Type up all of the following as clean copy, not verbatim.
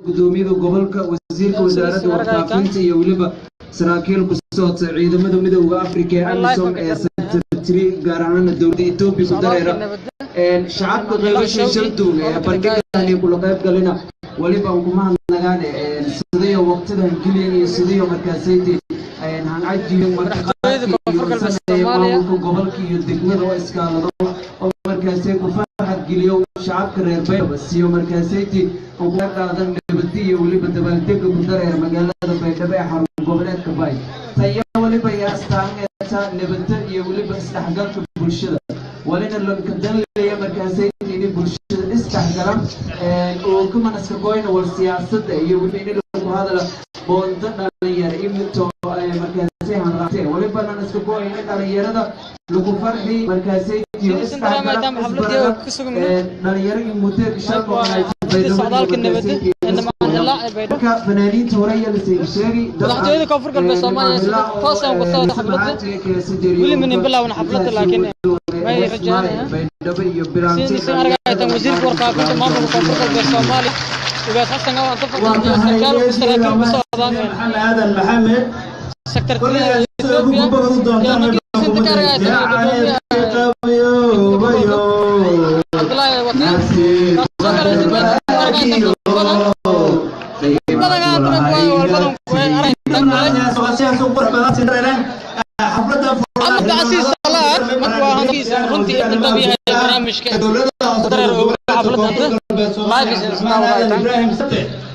gudoomiyaha gobolka wasiirka wasaaradda warfaafinta iyo waliba saraakiil ku socota ciidamada midowga Afrika ee AMISOM ee secretary gaar ahaan dowladda Itoobiya ku dareera shacabka qaybasho shalduun ee bandhigani kula qayb galina waliba kuma nagaan sidoo waqtidan geliya iyo sidoo markaasaydi aan cajiin markaa gobolka iyo degmada oo iskaalado oo markaasay ku farxad geliyo shacabka reer Baydhabo siyo markaasaydi oo ka qaadan nabadiyo waliba dabaaldega ku dareera magaalada Baydhabo ee xarun goboleedka Baay tayo waliba yaastaan nabadda iyo waliba isdhexgalka bulshada walina lanka dalaya markaasaydi in bulshada isdhexgalan oo kuma naska goyn wal siyaasadda iyo waliba lagu hadala boonta dhalinyarada imito markaasay hanraatay waliba naska goyn dhalinyarada lagu farxi markaasaydi isdhexgalan dhalinyarada muddo shaqo ay socdaalka nabadda inama la Baydhabo ka fanaaniinta horaya la sheegay dadka koonfurka Soomaaliya toosan ku soo xafladda wali min bilawna xafladda laakiin ما يرجعنا سين أرجع وزير ورقة maamulka koonfurka Soomaaliya وبس حسنا وأنتفق سكر وسراكيل بصودا هذا محمد سكرتير runtii intabiyaha barnaamijka dareer oo xafladda live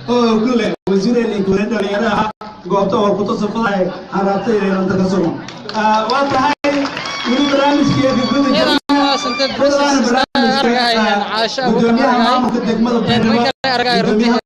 oo kule wasiireen ku dhalinyarada goobta oo ku tasafay arabtay inaan ka soo waa tahay wili barnaamijka gudaha سنتين بريسس أرجعين عاشا